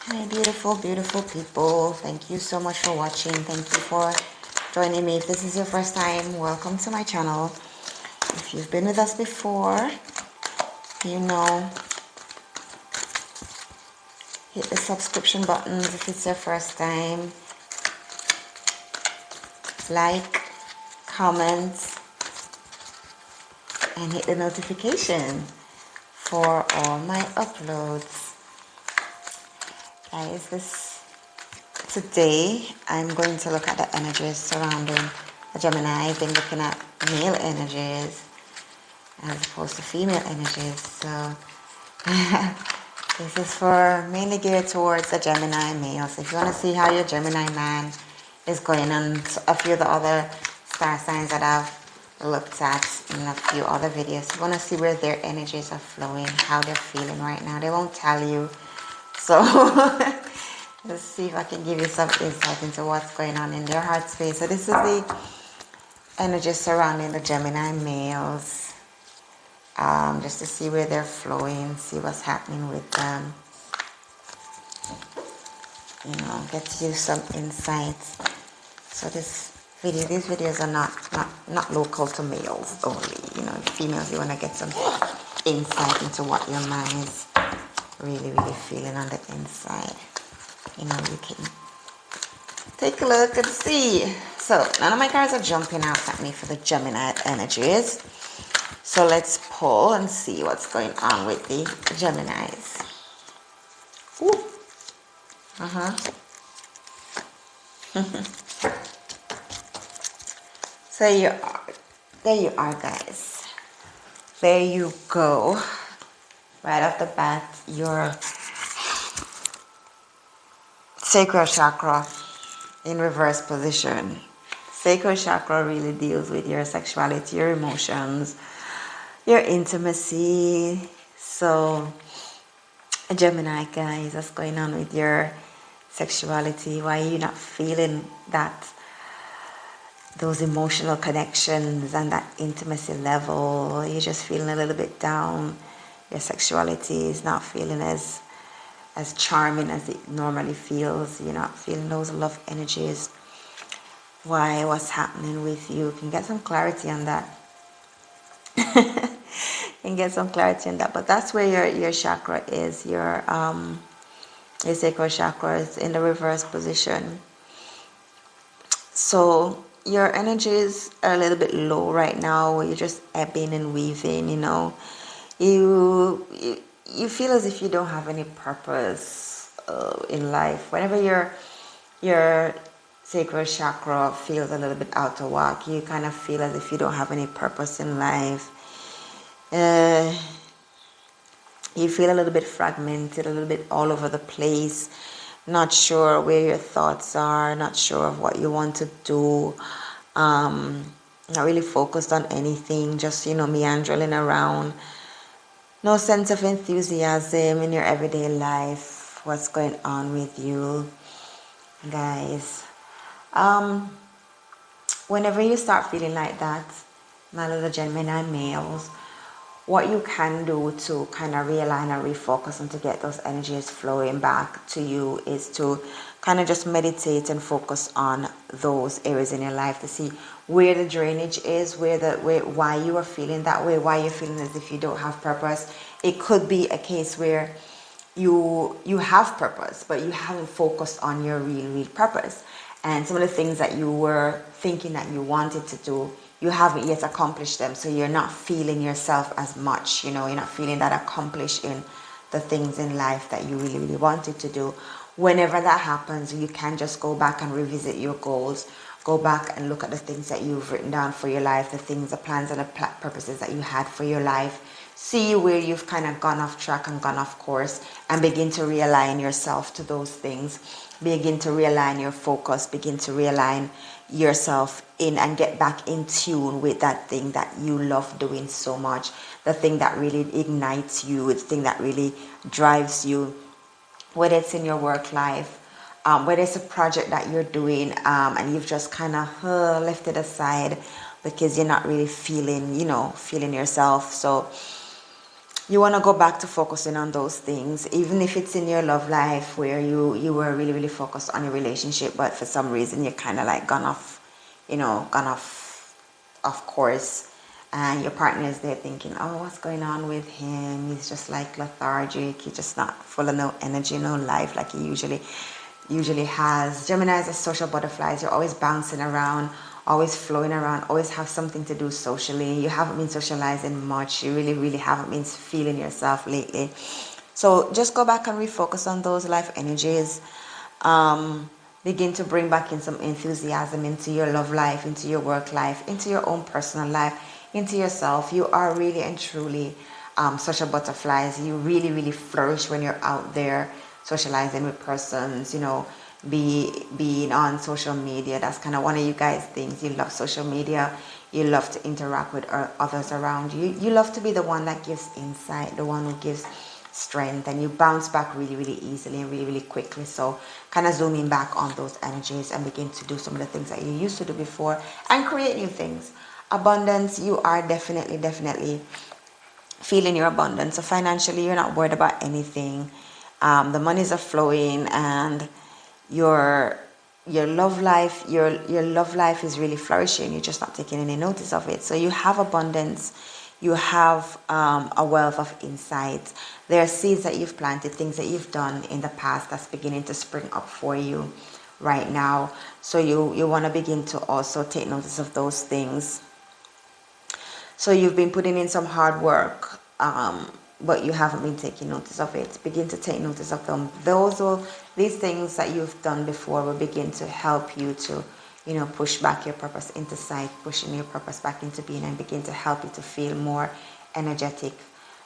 Hi, beautiful, beautiful people. Thank you so much for watching. Thank you for joining me. If this is your first time, welcome to my channel. If you've been with us before, you know, hit the subscription buttons. If it's your first time, like, comment, and hit the notification for all my uploads. Guys, today I'm going to look at the energies surrounding the Gemini. I've been looking at male energies as opposed to female energies. So this is for mainly geared towards the Gemini males. If you want to see how your Gemini man is going on, a few of the other star signs that I've looked at in a few other videos, you want to see where their energies are flowing, how they're feeling right now. They won't tell you. So let's see if I can give you some insight into what's going on in their heart space. So this is the energy surrounding the Gemini males. Just to see where they're flowing, see what's happening with them. You know, get you some insights. So these videos are not local to males only. You know, females, you want to get some insight into what your man is really feeling on the inside. You know, you can take a look and see. So none of my cards are jumping out at me for the Gemini energies. So let's pull and see what's going on with the Geminis. Ooh. So there you are, guys. There you go. Right off the bat, your sacral chakra in reverse position. Sacral chakra really deals with your sexuality, your emotions, your intimacy. So, Gemini, guys, what's going on with your sexuality? Why are you not feeling those emotional connections and that intimacy level? You're just feeling a little bit down. Your sexuality is not feeling as charming as it normally feels. You're not feeling those love energies. Why? What's happening with you? You can get some clarity on that. And get some clarity on that. But that's where your chakra is. Your sacral chakra is in the reverse position. So your energies are a little bit low right now. You're just ebbing and weaving, you know. You feel as if you don't have any purpose in life. Whenever your sacral chakra feels a little bit out of whack, you kind of feel as if you don't have any purpose in life. You feel a little bit fragmented, a little bit all over the place, not sure where your thoughts are, not sure of what you want to do, not really focused on anything, just, you know, meandering around. No sense of enthusiasm in your everyday life. What's going on with you, guys? Whenever you start feeling like that, my little Gemini males, what you can do to kind of realign and refocus and to get those energies flowing back to you is to kind of just meditate and focus on those areas in your life to see where the drainage is, why you are feeling that way, why you're feeling as if you don't have purpose. It could be a case where you have purpose, but you haven't focused on your real purpose. And some of the things that you were thinking that you wanted to do, you haven't yet accomplished them. So you're not feeling yourself as much, you know, you're not feeling that accomplished in the things in life that you really wanted to do. Whenever that happens, you can just go back and revisit your goals. Go back and look at the things that you've written down for your life, the things, the plans and the purposes that you had for your life. See where you've kind of gone off track and gone off course, and begin to realign yourself to those things. Begin to realign your focus, begin to realign yourself in and get back in tune with that thing that you love doing so much, the thing that really ignites you, the thing that really drives you, whether it's in your work life, whether it's a project that you're doing and you've just kind of left it aside because you're not really feeling yourself. So you want to go back to focusing on those things, even if it's in your love life where you were really, really focused on your relationship, but for some reason you're kind of like gone off, gone off course, and your partner is there thinking, oh, what's going on with him? He's just like lethargic. He's just not full of no energy, no life like he usually has. Geminis are social butterflies. You're always bouncing around, always flowing around, always have something to do socially. You haven't been socializing much. You really, really haven't been feeling yourself lately. So just go back and refocus on those life energies. Begin to bring back in some enthusiasm into your love life, into your work life, into your own personal life, into yourself. You are really and truly social butterflies. You really, really flourish when you're out there socializing with persons, being on social media. That's kind of one of you guys' things. You love social media. You love to interact with others around you. You love to be the one that gives insight, the one who gives strength, and you bounce back really, really easily and really, really quickly. So kind of zooming back on those energies and begin to do some of the things that you used to do before and create new things. Abundance, you are definitely feeling your abundance. So financially, you're not worried about anything. The monies are flowing, and your love life is really flourishing. You're just not taking any notice of it. So you have abundance. You have a wealth of insight. There are seeds that you've planted, things that you've done in the past that's beginning to spring up for you right now. So you want to begin to also take notice of those things. So you've been putting in some hard work, but you haven't been taking notice of it. Begin to take notice of them. These things that you've done before will begin to help you to, push back your purpose into sight, pushing your purpose back into being, and begin to help you to feel more energetic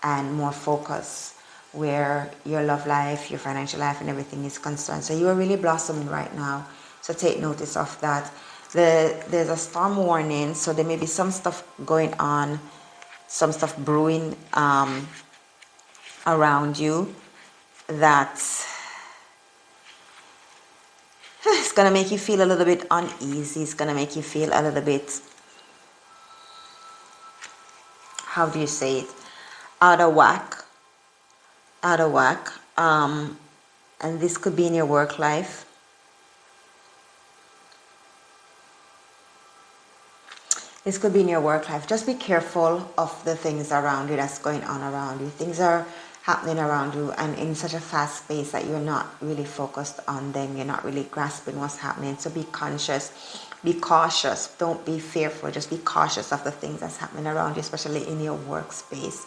and more focused where your love life, your financial life, and everything is concerned. So you are really blossoming right now. So take notice of that. There's a storm warning, so there may be some stuff going on, some stuff brewing around you that it's going to make you feel a little bit uneasy. It's going to make you feel a little bit, how do you say it, out of whack. And this could be in your work life. This could be in your work life. Just be careful of the things around you that's going on around you. Things are happening around you and in such a fast pace that you're not really focused on them. You're not really grasping what's happening. So be conscious. Be cautious. Don't be fearful. Just be cautious of the things that's happening around you, especially in your workspace.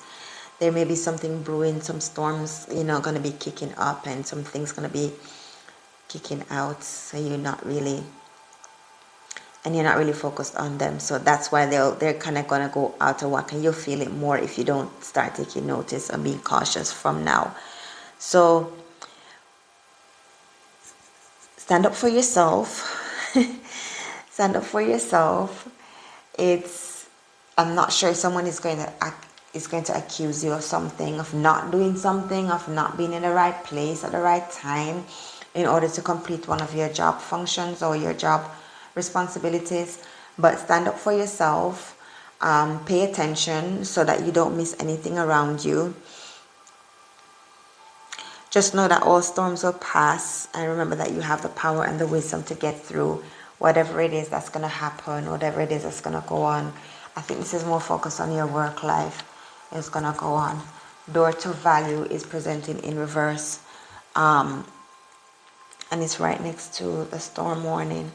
There may be something brewing, some storms, going to be kicking up, and some things going to be kicking out. So you're not really focused on them. So that's why they're kind of going to go out of whack, and you'll feel it more if you don't start taking notice and being cautious from now. So stand up for yourself. Stand up for yourself. I'm not sure if someone is going to accuse you of something, of not doing something, of not being in the right place at the right time in order to complete one of your job functions or your job responsibilities. But stand up for yourself. Pay attention so that you don't miss anything around you. Just know that all storms will pass, and remember that you have the power and the wisdom to get through whatever it is that's going to happen, whatever it is that's going to go on. I think this is more focused on your work life. It's going to go on. Door to value is presenting in reverse, and it's right next to the storm warning.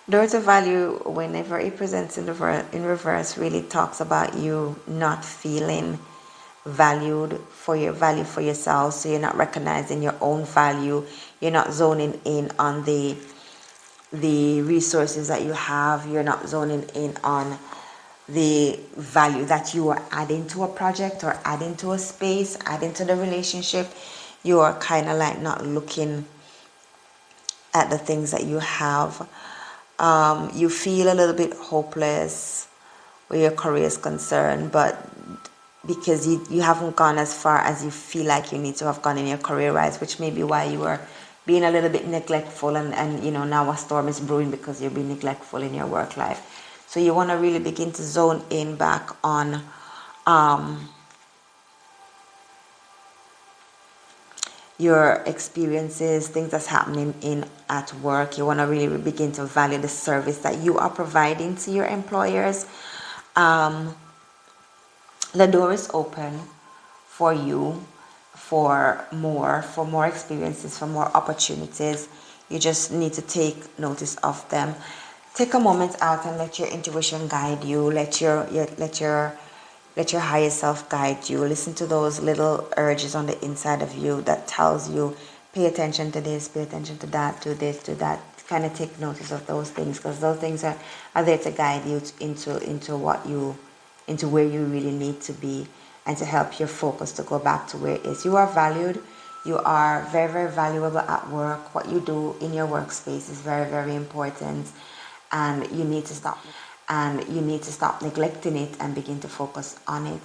Door to value, whenever it presents in reverse, really talks about you not feeling valued for your value for yourself. So you're not recognizing your own value. You're not zoning in on the resources that you have. You're not zoning in on the value that you are adding to a project or adding to a space, adding to the relationship. You are kind of like not looking at the things that you have. You feel a little bit hopeless where your career is concerned, but because you haven't gone as far as you feel like you need to have gone in your career rise, which may be why you were being a little bit neglectful, and now a storm is brewing because you're being neglectful in your work life. So you want to really begin to zone in back on your experiences, things that's happening at work. You want to really begin to value the service that you are providing to your employers. The door is open for you for more experiences, for more opportunities. You just need to take notice of them. Take a moment out and let your intuition guide you. Let your higher self guide you. Listen to those little urges on the inside of you that tells you, pay attention to this, pay attention to that, do this, do that. Kind of take notice of those things, because those things are there to guide you into where you really need to be, and to help your focus to go back to where it is. You are valued. You are very, very valuable at work. What you do in your workspace is very, very important, and you need to stop neglecting it and begin to focus on it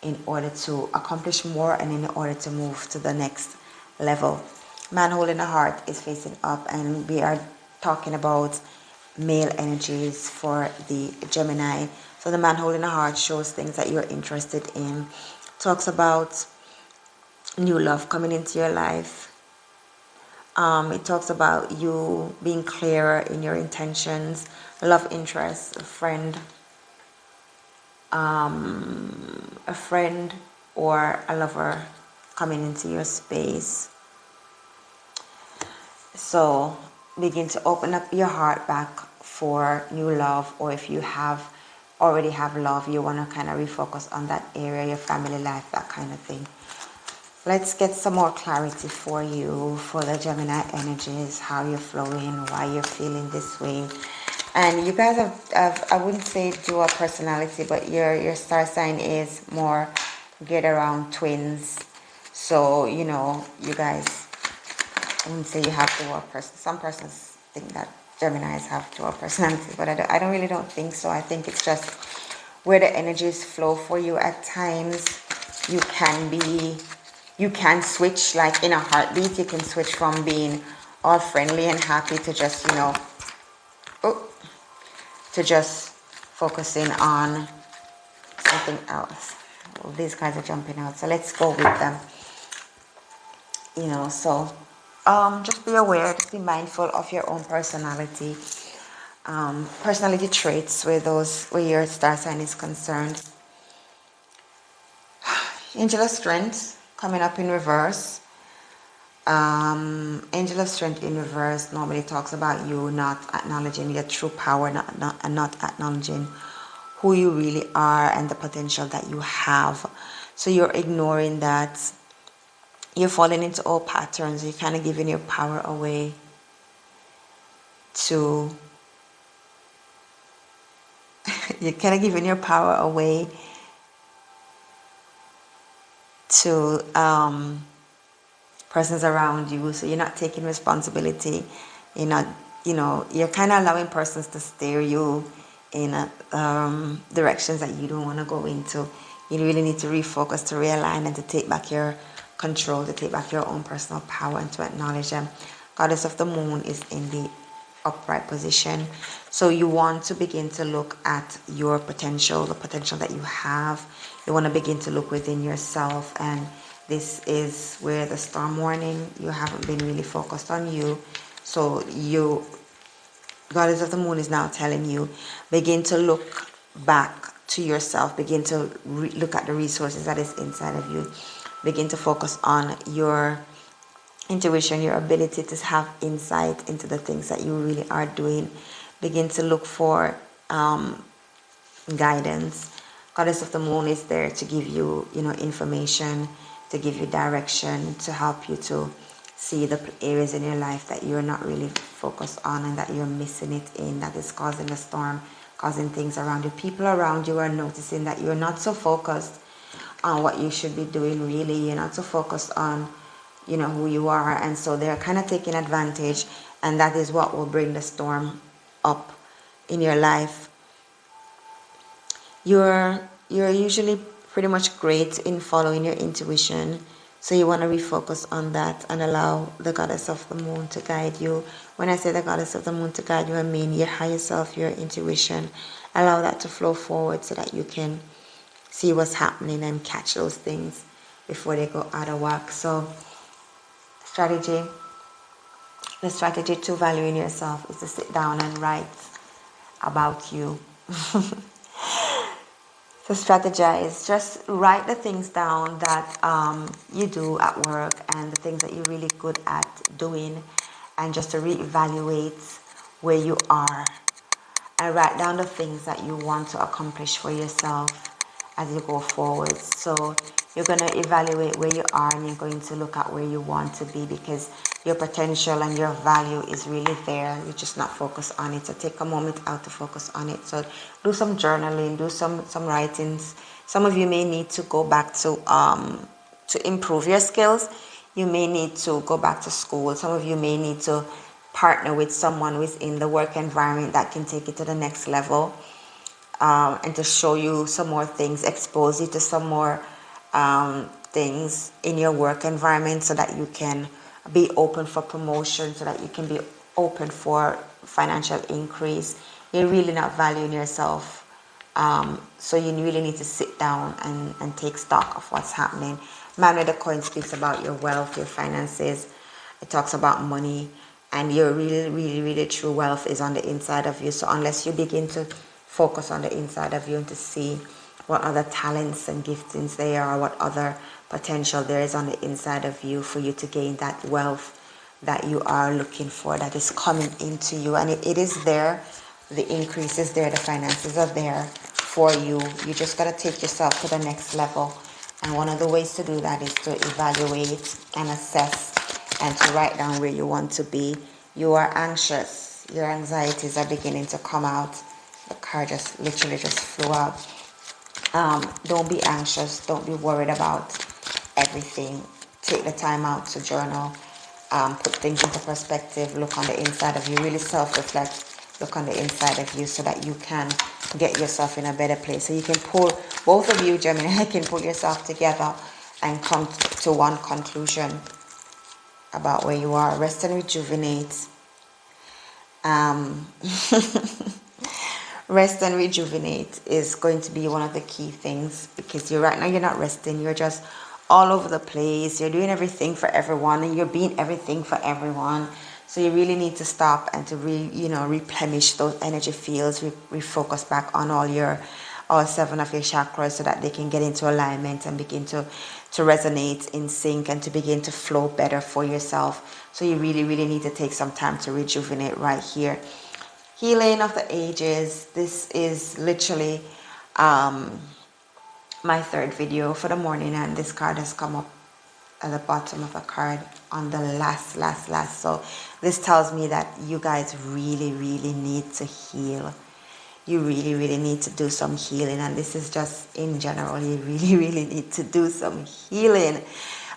in order to accomplish more and in order to move to the next level. Man holding a heart is facing up, and we are talking about male energies for the Gemini. So the man holding a heart shows things that you're interested in. Talks about new love coming into your life. It talks about you being clearer in your intentions, love interest, a friend or a lover coming into your space. So begin to open up your heart back for new love, or if you already have love, you want to kind of refocus on that area, your family life, that kind of thing. Let's get some more clarity for you, for the Gemini energies, how you're flowing, why you're feeling this way. And you guys have I wouldn't say dual personality, but your star sign is more geared around twins. So, you guys, I wouldn't say you have dual person. Some persons think that Geminis have dual personality, but I don't really think so. I think it's just where the energies flow for you. At times, you can switch, like in a heartbeat. You can switch from being all friendly and happy to just, to just focusing on something else. Well, these guys are jumping out, so let's go with them. So just be aware, just be mindful of your own personality. Personality traits where your star sign is concerned. Angel of Strength coming up in reverse. Angel of Strength in reverse normally talks about you not acknowledging your true power, and not acknowledging who you really are and the potential that you have. So you're ignoring that. You're falling into old patterns. You're kind of giving your power away to persons around you. So you're not taking responsibility. You're not, you're kind of allowing persons to steer you in directions that you don't want to go into. You really need to refocus, to realign, and to take back your control, to take back your own personal power, and to acknowledge them. Goddess of the Moon is in the upright position. So you want to begin to look at your potential, the potential that you have. You want to begin to look within yourself, and this is where the storm warning, you haven't been really focused on you. So Goddess of the Moon is now telling you, begin to look back to yourself, begin to look at the resources that is inside of you, begin to focus on your intuition, your ability to have insight into the things that you really are doing. Begin to look for guidance. Goddess of the Moon is there to give you, information, to give you direction, to help you to see the areas in your life that you're not really focused on and that you're missing it in, that is causing the storm, causing things around you. People around you are noticing that you're not so focused on what you should be doing, really. You're not so focused on, who you are, and so they're kind of taking advantage, and that is what will bring the storm up in your life. You're usually pretty much great in following your intuition, so you want to refocus on that and allow the Goddess of the Moon to guide you. When I say the Goddess of the Moon to guide you, I mean your higher self, your intuition, allow that to flow forward so that you can see what's happening and catch those things before they go out of whack. So the strategy to valuing yourself is to sit down and write about you. To strategize, just write the things down that you do at work and the things that you're really good at doing, and just to reevaluate where you are, and write down the things that you want to accomplish for yourself as you go forward. So you're going to evaluate where you are, and you're going to look at where you want to be, because your potential and your value is really there. You're just not focused on it. So take a moment out to focus on it. So do some journaling, do some writings. Some of you may need to go back to improve your skills. You may need to go back to school. Some of you may need to partner with someone within the work environment that can take it to the next level, and to show you some more things, expose you to some more things in your work environment, so that you can be open for promotion, so that you can be open for financial increase. You're really not valuing yourself, so you really need to sit down and take stock of what's happening. Man with the coin speaks about your wealth, your finances. It talks about money, and your really true wealth is on the inside of you. So unless you begin to focus on the inside of you and to see what other talents and giftings there are, what other potential there is on the inside of you for you to gain that wealth that you are looking for, that is coming into you. And it is there. The increase is there. The finances are there for you. You just got to take yourself to the next level. And one of the ways to do that is to evaluate and assess and to write down where you want to be. You are anxious. Your anxieties are beginning to come out. The card just literally just flew out. Don't be anxious. Don't be worried about everything. Take the time out to journal. Put things into perspective. Look on the inside of you. Really self-reflect. Look on the inside of you so that you can get yourself in a better place. So you can pull, both of you, Gemini, can pull yourself together and come to one conclusion about where you are. Rest and rejuvenate. Rest and rejuvenate is going to be one of the key things, because right now you're not resting. You're just all over the place. You're doing everything for everyone, and you're being everything for everyone. So you really need to stop and to replenish those energy fields, refocus back on all 7 of your chakras, so that they can get into alignment and begin to resonate in sync and to begin to flow better for yourself. So you really need to take some time to rejuvenate right here. Healing of the ages. This is literally my 3rd video for the morning, and this card has come up at the bottom of the card on the last. So this tells me that you guys really need to heal. You really need to do some healing, and this is just in general. You really need to do some healing.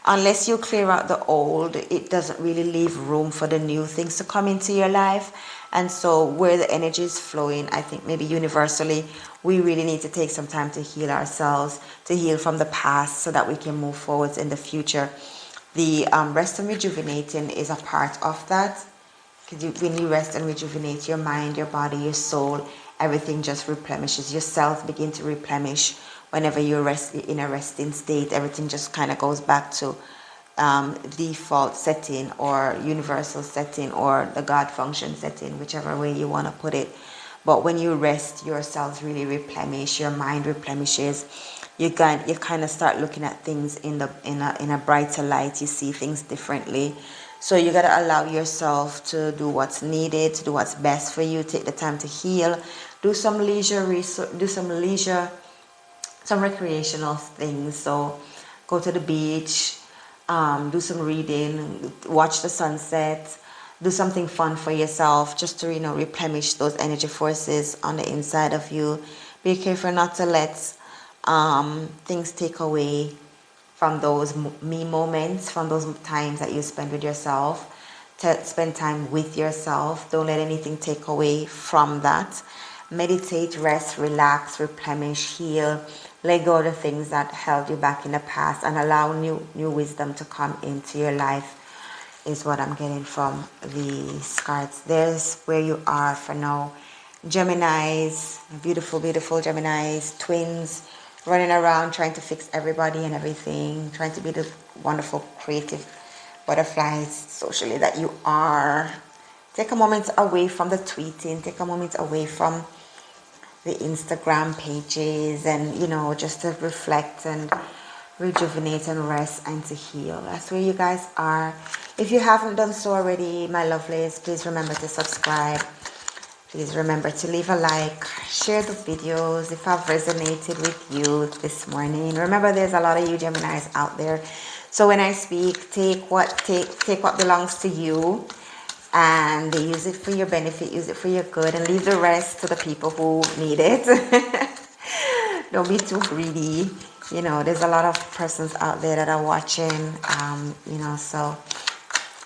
Unless you clear out the old, it doesn't really leave room for the new things to come into your life. And so where the energy is flowing, I think maybe universally, we really need to take some time to heal ourselves, to heal from the past, so that we can move forwards in the future. The rest and rejuvenating is a part of that. Because when you rest and rejuvenate, your mind, your body, your soul, everything just replenishes. Your cells begin to replenish. Whenever you're in a resting state, everything just kind of goes back to default setting or universal setting or the God function setting, whichever way you want to put it. But when you rest, your cells really replenish, your mind replenishes. You kind of start looking at things in a brighter light. You see things differently. So you got to allow yourself to do what's needed, to do what's best for you. Take the time to heal. Do some some recreational things. So go to the beach, do some reading, watch the sunset, do something fun for yourself, just to replenish those energy forces on the inside of you. Be careful not to let things take away from those me moments, from those times that you spend with yourself. To spend time with yourself. Don't let anything take away from that. Meditate, rest, relax, replenish, heal. Let go of the things that held you back in the past, and allow new wisdom to come into your life, is what I'm getting from these cards. There's where you are for now. Geminis, beautiful, beautiful Geminis, twins, running around trying to fix everybody and everything, trying to be the wonderful, creative butterflies socially that you are. Take a moment away from the tweeting, take a moment away from the Instagram pages, and you know, just to reflect and rejuvenate and rest and to heal. That's where you guys are. If you haven't done so already, my lovelies, please remember to subscribe. Please remember to leave a like, share the videos if I've resonated with you this morning. Remember, there's a lot of you Geminis out there. So when I speak, take what belongs to you and use it for your benefit, use it for your good, and leave the rest to the people who need it. Don't be too greedy. You know, there's a lot of persons out there that are watching, you know, so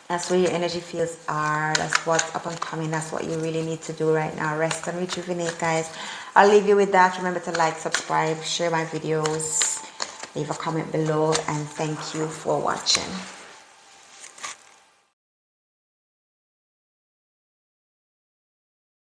that's where your energy fields are. That's what's up and coming. That's what you really need to do right now. Rest and rejuvenate, guys. I'll leave you with that. Remember to like, subscribe, share my videos, leave a comment below, and thank you for watching.